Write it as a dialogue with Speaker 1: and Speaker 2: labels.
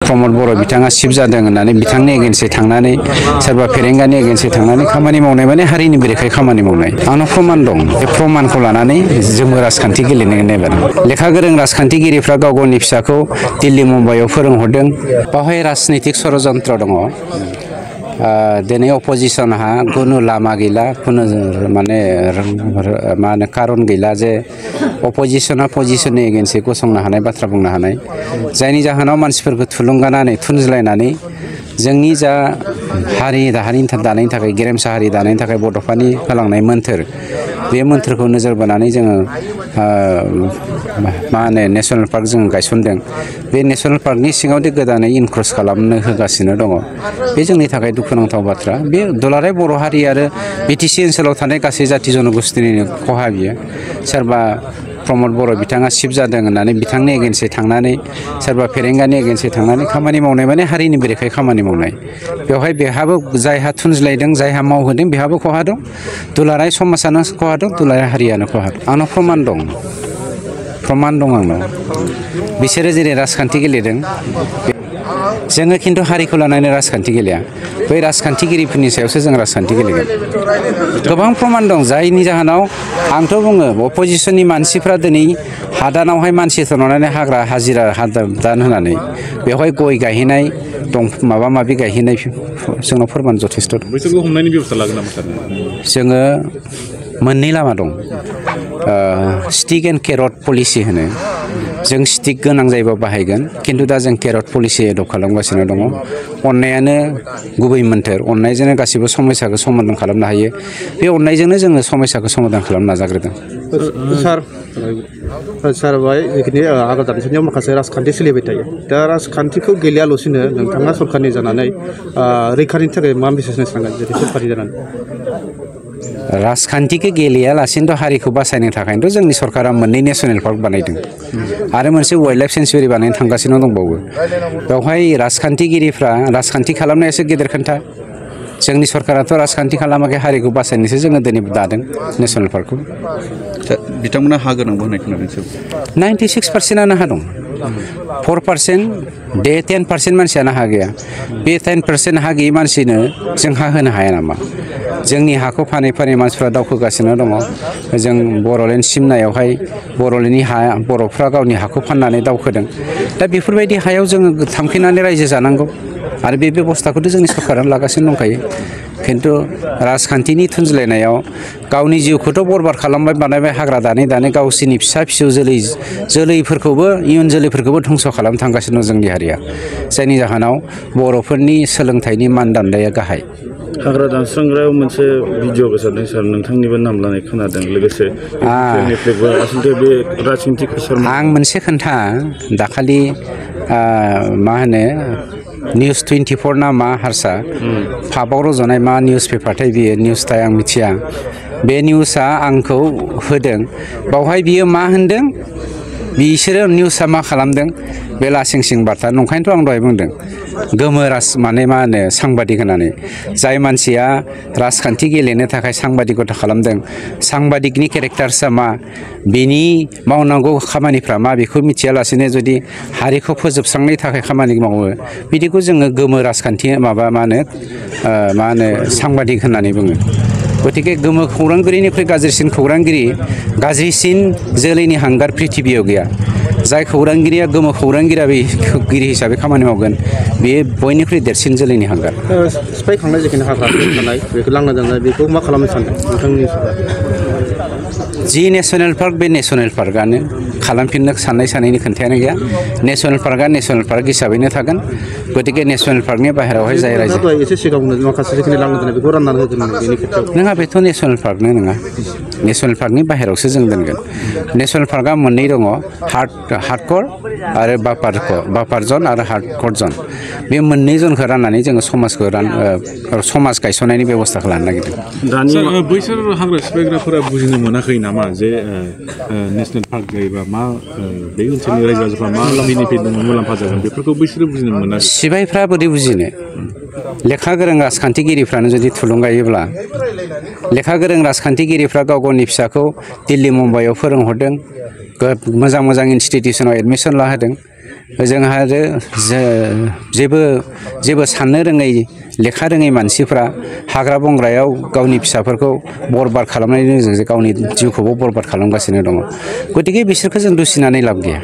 Speaker 1: प्रमद बर' बिथाङा सिफ जादों होननानै बिथांनि एगेन्सै थांनानै सोरबा फेरेंगानि एगेन्सै थांनानै खामानि मावनाय माने हारिनि बेरेखायै खामानि मावनाय आंनाव प्रमान दं बे प्रमानखौ लानानै जोंबो राजखान्थि गेलेनो नागिरदों लेखा गोरों राजखान्थिगिरिफ्रा गाव गावनि फिसाखौ दिल्ली मुम्बाइआव फोरोंहरदों बावहाय राजनितिक षड़यन्त्र दङ दिनै अपोजिसनहा खुनु लामा गैला खुनु माने मा होनो कारन गैला जे अपोजिसना पजिसननि एगेन्सै गसंनो हानाय बाथ्रा बुंनो हानाय जायनि जाहोनाव मानसिफोरखौ थुलुंगानानै थुनज्लायनानै जोंनि जा हारि दानायनि थाखाय गेरेमसा हारि दानायनि थाखाय बड'फानि होलांनाय मोन्थोर बे मोन्थोरखौ नोजोर बोनानै जोङो मा होनो नेसनेल पार्क जों गायसनदों बे नेसनेल पार्कनि सिङावदि गोदानै इनक्रोच खालामनो होगासिनो दङ बे जोंनि थाखाय दुखुनांथाव बाथ्रा बे दुलाराय बर' हारि आरो बिटिसि ओनसोलाव थानाय गासै जाथि जनगोष्ठीनि खहा बियो सोरबा प्रमद बर' बिथाङा सिफ जादों होननानै बिथांनि एगेन्सै थांनानै सोरबा फेरेंगानि एगेन्सै थांनानै खामानि मावनाय माने हारिनि बेरेखायै खामानि मावनाय बेवहाय बेहाबो जायहा थुनज्लायदों जायहा मावहोदों बेहाबो खहा दं दुलाराय समाजानो खहा दं दुलाराय हारियानो खहा दं आंनाव प्रमान दं आंनाव बिसोरो जेरै राजखान्थि गेलेदों जोङो खिन्थु हारिखौ लानानै राजखान्थि गेलेया बै राजखान्थिगिरिफोरनि सायावसो जों राजखान्थि गेलेगोन गोबां प्रमान दं जायनि जाहोनाव आंथ' बुङो अपोजिसननि मानसिफ्रा दिनै हादानावहाय मानसि थरनानै हाग्रा हाजिरा हादान होनानै बेवहाय गय गायहैनाय दं माबा माबि गायहैनाय जोंनाव फोरमान जथेस्थ' दं
Speaker 2: बैसोरखौ हमनायनि बेबस्था लागोन नामा सार
Speaker 1: जोङो मोननै लामा दं स्टिक एन्ड केरट पलिसि होनो जों स्टिक गोनां जायोबा बाहायगोन खिन्थु दा जों केरट पलिसि एडप्ट खालामगासिनो दङ अननायानो गुबै मोन्थोर अननायजोंनो गासिबो समस्याखौ समाधान खालामनो हायो बे अननायजोंनो जोङो समस्याखौ समाधान खालामनो नाजाग्रोदों
Speaker 3: सार बाय जिखिनि आगोल दानिसानियाव माखासे राजखान्थि सोलिबाय थायो दा राजखान्थिखौ गेलेयाल'सिनो नोंथाङा सरकारनि जानानै रैखानि थाखाय मा मेसेज होनो सानगोन जुदि सरकारनि जानानै
Speaker 1: राजखान्थिखौ गेलेयालासिनोथ' हारिखौ बासायनो थाखायनोथ' जोंनि सरकारा मोननै नेसनेल पार्क बानायदों आरो मोनसे वाइल्ड लाइफ सेन्सुरि बानायनो थांगासिनो दंबावो बेवहाय राजखान्थिगिरिफ्रा राजखान्थि खालामनायासो गेदेर खोन्था जोंनि सरकाराथ' राजखान्थि खालामाखै हारिखौ बासायनोसो जोङो दिनै दादों नेसनेल पार्कखौ
Speaker 2: बिथांमोना हा गोनांबो होननाय खोनादों
Speaker 1: 96%आनो हा दं 4% दे 10% मानसियानो हा गैया बे 10% हा गैयै मानसिनो जों हा होनो हाया नामा जोंनि हाखौ फानै फानै मानसिफ्रा दावखोगासिनो दङ जों बर'लेण्ड सिमनायावहाय बर'लेण्डनि हा बर'फ्रा गावनि हाखौ फाननानै दावखोदों दा बेफोरबायदि हायाव जोङो थांफिननानै रायजो जानांगौ आरो बे बेबस्थाखौथ' जोंनि सरकारानो लागासिनो दंखायो खिन्थु राजखान्थिनि थुनज्लायनायाव गावनि जिउखौथ' बरबाद खालामबाय बानायबाय हाग्रा दानै दानै गावसोरनि फिसा फिसौ जोलैफोरखौबो इयुन जोलैफोरखौबो धंस' खालामनो थांगासिनो दं जोंनि हारिया जायनि जाहोनाव बर'फोरनि सोलोंथाइनि मानदान्दाया गाहाय
Speaker 2: हाग्रा दानस्रांग्रायाव मोनसे भिडिअ गोसारदों सार नोंथांनिबो नाम लानाय खोनादों लोगोसे
Speaker 1: आं मोनसे खोन्था दाखालि मा होनो निउस 24 ना मा हारसा पाबाव रज'नाय मा निउस पेपारथाय बियो निउसथाय आं मिथिया बे निउसआ आंखौ होदों बावहाय बियो मा होनदों बिसोरो निउसआ मा खालामदों बे लासिं सिं बार्ता नंखायनोथ' आं दहाय बुंदों गोमो माने मा होनो सांबादिक होननानै जाय मानसिया राजखान्थि गेलेनो थाखाय सांबादिकता खालामदों सांबादिकनि केरेक्टार्सआ मा बिनि मावनांगौ खामानिफ्रा मा बेखौ मिथियालासेनो जुदि हारिखौ फोजोबस्रांनायनि थाखाय खामानि मावो बिदिखौ जोङो गोमो राजखान्थि माबा मा होनो सांबादिक होननानै बुङो गतिके गोमो खौरांगिरिनिख्रुइ गाज्रिसिन खौरांगिरि गाज्रिसिन जोलैनि हांगार प्रिथिबियाव गैया जाय खौरांगिरिया गोमो खौरांगिरि हिसाबै खामानि मावगोन बेयो बयनिख्रुइ देरसिन जोलैनि हांगार
Speaker 3: सिफायखांनाय जिखिनि हाग्रा थानाय बेखौ लांना दोननाय बेखौ मा खालामनो सानदों नोंथांनि
Speaker 1: जि नेसनेल पार्क बे नेसनेल पार्कआनो खालामफिननो साननायनि खोन्थायानो गैया नेसनेल पार्कआ नेसनेल पार्क हिसाबैनो थागोन गतिके नेसनेल पार्कनि बाहेरायावहाय जाय रायजो
Speaker 3: एसे सिगाङावनो माखासे जिखिनि लांना दोननाय बेखौ राननानै होगोन बेनि खेथ्रआव
Speaker 1: नङा बेथ' नेसनेल पार्कनो नङा नेसनेल पार्कनि बाहेरायावसो जों दोनगोन नेसनेल पार्कआ मोननै दङ हार्डक'र आरो बापार जन आरो हार्डक'र जन बे मोननै जनखौ राननानै जोङो समाज गायसननायनि बेब'स्थाखौ लानो नागिरदों
Speaker 2: दानिया बैसोर हाग्रा सिफायग्राफोरा बुजिनो मोनाखै नामा जे नेसनेल पार्क जायोबा मा बे ओनसोलनि रायजो राजाफ्रा मा बेनिफिट दङ मुलाम्फा जागोन बेफोरखौ बैसोरो बुजिनो मोनाखै
Speaker 1: सिबायफ्रा बोरै बुजिनो लेखा गोरों राजखान्थिगिरिफ्रानो जुदि थुलुंगायोब्ला लेखा गोरों राजखान्थिगिरिफ्रा गाव गावनि फिसाखौ दिल्ली मुम्बाइआव फोरोंहरदों मोजां मोजां इनस्टिटिउसनाव एडमिसन लाहोदों जोंहा आरो जेबो साननो रोङै लेखा रोङै मानसिफ्रा हाग्रा बंग्रायाव गावनि फिसाफोरखौ बरबाद खालामनायनि गेजेरजों गावनि जिउखौबो बरबाद खालामगासिनो दङ गतिके बिसोरखौ जों दुसिनानै लाब गैया।